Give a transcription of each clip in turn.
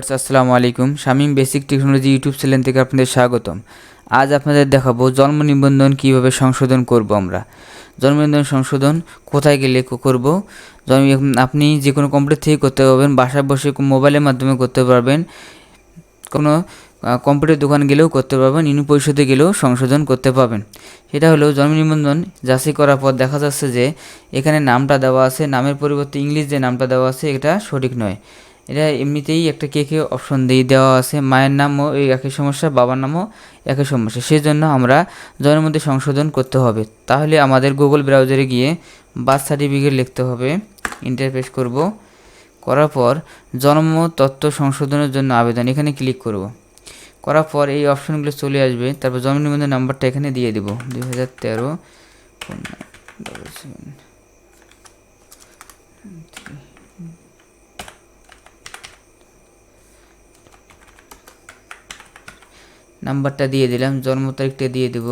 Viewers আসসালামু আলাইকুম। Shamim basic technology YouTube channel থেকে আপনাদের স্বাগতম। আজ আপনাদের দেখাবো জন্ম নিবন্ধন কিভাবে সংশোধন করব আমরা। জন্ম নিবন্ধন সংশোধন কোথায় গেলে করব? আপনি যে কোনো কম্পিউটার থেকে করতে পারবেন, বাসায় বসে মোবাইলের মাধ্যমে করতে পারবেন, কোনো কম্পিউটার দোকান গেলেও করতে পারবেন, ইউনিয়ন পরিষদে গেলেও সংশোধন করতে পারবেন। সেটা হলো জন্ম নিবন্ধন যাচাই করার পর দেখা যাচ্ছে যে এখানে নামটা দেওয়া আছে, নামের পরিবর্তে ইংলিশ যে নামটা দেওয়া আছে এটা সঠিক নয়। এটা এমনিতেই একটা কে অপশন দিয়ে দেওয়া আছে, মায়ের নামও এই একই সমস্যা, বাবার নামও একই সমস্যা। সেই জন্য আমরা জন্মের মধ্যে সংশোধন করতে হবে। তাহলে আমাদের গুগল ব্রাউজারে গিয়ে বার্থ সার্টিফিকেট লিখতে হবে, ইন্টারপ্রেস করব, করার পর জন্ম তথ্য সংশোধনের জন্য আবেদন এখানে ক্লিক করব। করার পর এই অপশনগুলো চলে আসবে। তারপর জন্ম নিবন্ধন নাম্বারটা এখানে দিয়ে দেব 2013 নাম্বারটা দিয়ে দিলাম, জন্ম তারিখটা দিয়ে দেব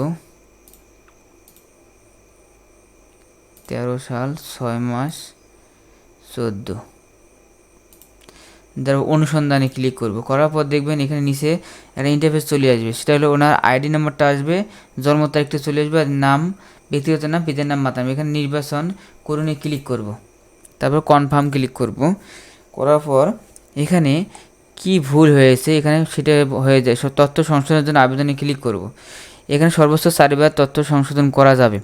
13 সাল 6 মাস 14। তারপর অনুসন্ধানে ক্লিক করব। করার পর দেখবেন এখানে নিচে একটা ইন্টারফেস চলে আসবে। সেটা হলো ওনার আইডি নাম্বারটা আসবে, জন্ম তারিখটা চলে আসবে, আর নাম, ব্যক্তিগত নাম, পিতার নাম, মাতার নাম। এখানে নির্বাচন করুন ক্লিক করব। তারপর কনফার্ম ক্লিক করব। করার পর এখানে কি ভুল হয়েছে এখানে সেটা হয়ে যায়। তথ্য সংশোধনের জন্য আবেদনে ক্লিক করব। এখানে সর্বোচ্চ 4বার তথ্য সংশোধন করা যাবে।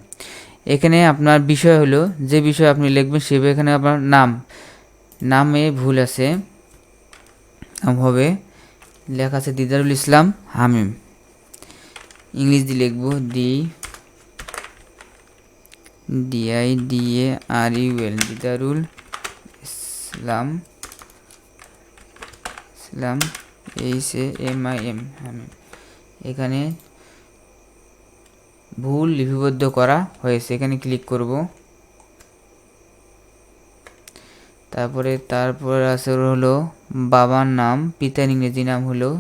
এখানে আপনার বিষয় হলো যে বিষয় আপনি লিখবেন সেভাবে এখানে আপনার নামে ভুল আছে, হবে লেখা আছে দিদারুল ইসলাম হামিম, ইংলিশ দিয়ে লিখব DIDARUL দিদারুল ইসলাম HAMIM হামিম। এখানে ভুল লিপিবদ্ধ করা হয়েছে, এখানে ক্লিক করব। তারপরে আছে হলো বাবার নাম, পিতার ইংরেজি নাম হলো,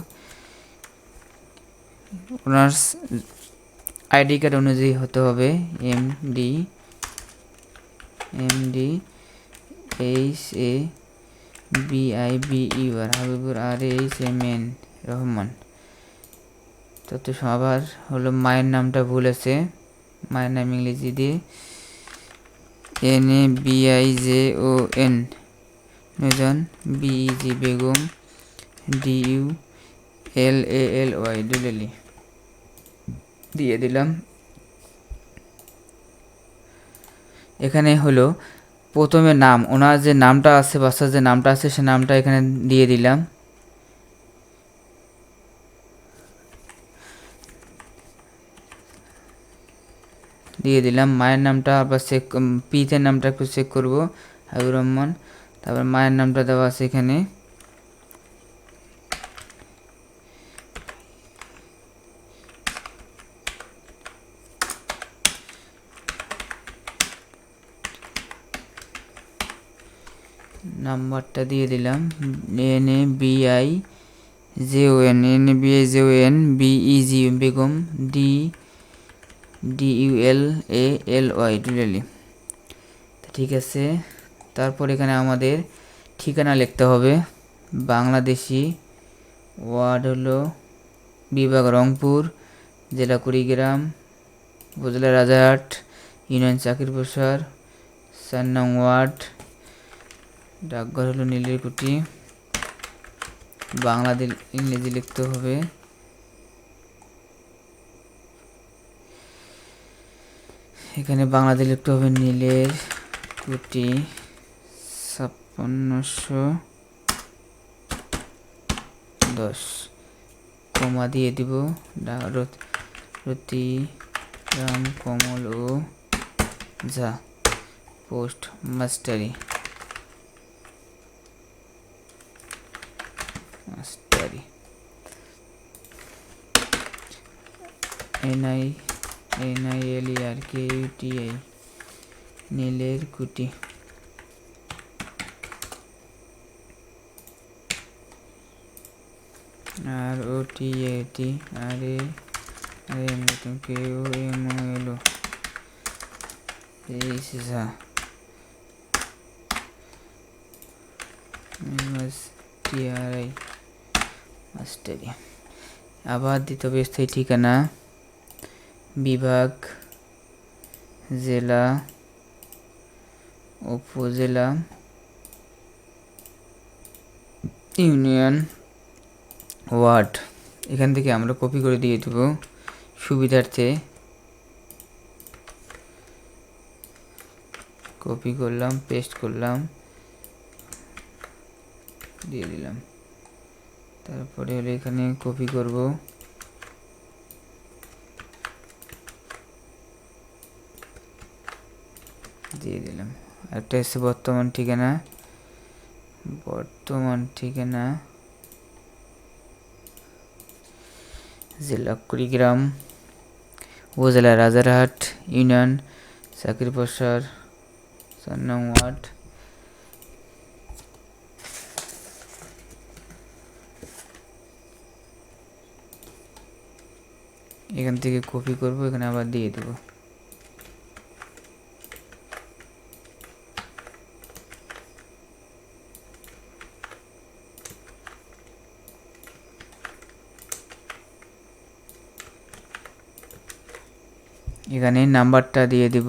ওনার আইডি কার্ড অনুযায়ী হতে হবে MD HABIBUR Habibur RHMN Rahman. তত আবার হলো মায়ের নামটা ভুল আছে, মায়ের নাম ইংরেজি দিয়ে NABIJON নজন BEG বেগম DULALY ডুলেলি দিয়ে দিলাম। এখানে হলো প্রথমে নাম, ওনার যে নামটা আছে, বাচ্চার যে নামটা আছে সে নামটা এখানে দিয়ে দিলাম। মায়ের নামটা আবার পিতার নামটা একটু চেক করব, হাবিবুর রহমান। তারপর মায়ের নামটা দেওয়া আছে এখানে, নাম্বারটা দিয়ে দিলাম NABIJON BEG বেগম DULALY ডুলেলি। ঠিক আছে। তারপর এখানে আমাদের ঠিকানা লিখতে হবে, বাংলাদেশি, ওয়ার্ড হলো বিভাগ রংপুর, জেলা কুড়িগ্রাম, উপজেলা রাজারহাট, ইউনিয়ন চাকির প্রসার, 4 নং ওয়ার্ড, ডাকঘর হলো নীলেরকুটি। বাংলাদেশ ইংরেজি লিখতে হবে, এখানে বাংলাদেশ লিখতে হবে নীলেরকুটি 5610, কমা দিয়ে দিব, রতি রাম কমল ও ঝা, পোস্ট মাস্টারি NILERKUTI নীলেরকুটি। ROTAT KOMOL ঝা, TRI মাস্টারি। আবার দিতে হবে স্থায়ী ঠিকানা, বিভাগ, জেলা, উপজেলা, ইউনিয়ন, ওয়ার্ড। এখান থেকে আমরা কপি করে দিয়ে দেব সুবিধার্থে। কপি করলাম, পেস্ট করলাম, দিয়ে দিলাম। তারপরে হলো এখানে কপি করব, দিয়ে দিলাম। একটা হচ্ছে বর্তমান ঠিকানা, জেলা কুড়িগ্রাম, উপজেলা রাজারহাট, ইউনিয়ন চাকরি প্রসার, 4 নং ওয়ার্ড। এখান থেকে কপি করব, এখানে আবার দিয়ে দেব। এখানে নাম্বারটা দিয়ে দিব,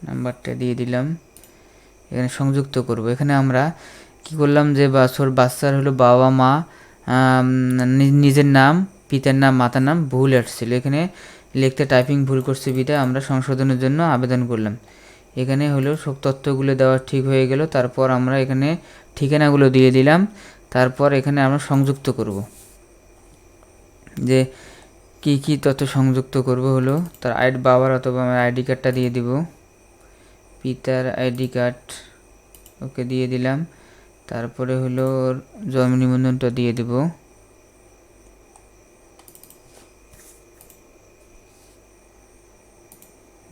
নাম্বারটা দিয়ে দিলাম। এখানে সংযুক্ত করব। এখানে আমরা কি করলাম, যে বাচ্চার হলো বাবা মা, নিজের নাম, পিতার নাম, মাতার নাম ভুল আসছিল। এখানে লিখতে টাইপিং ভুল করছে বিধায় আমরা সংশোধনের জন্য আবেদন করলাম। এখানে হলো সব তথ্যগুলো দেওয়া ঠিক হয়ে গেল। তারপর আমরা এখানে ঠিকানাগুলো দিয়ে দিলাম। তারপর এখানে আমরা সংযুক্ত করব, যে কি কি তথ্য সংযুক্ত করব হলো তার বাবার অথবা আমার আইডি কার্ডটা দিয়ে দিব, পিতার আইডি কার্ড ওকে দিয়ে দিলাম। তারপরে হলো জন্ম নিবন্ধনটা দিয়ে দেব,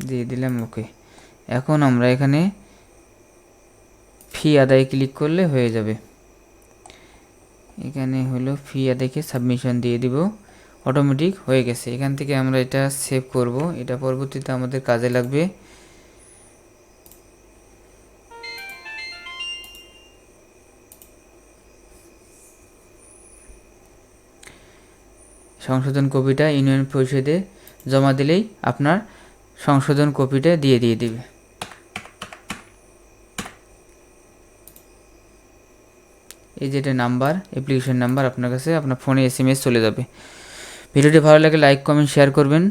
দিয়ে দিলাম। ওকে, এখন আমরা এখানে ফি আদায় ক্লিক করলে হয়ে যাবে। এখানে হলো ফি আদায়কে সাবমিশন দিয়ে দিব, অটোমেটিক হয়ে গেছে। এখান থেকে আমরা এটা সেভ করব, এটা পরবর্তীতে আমাদের কাজে লাগবে। সংশোধন কপিটা ইউনিয়ন পরিষদে জমা দিলেই আপনার সংশোধন কপিটা দিয়ে দিবে। এই যেটা নাম্বার, অ্যাপ্লিকেশন নাম্বার আপনার কাছে আপনার ফোনে SMS চলে যাবে। ভিডিওটি ভালো লাগে লাইক কমেন্ট শেয়ার করবেন।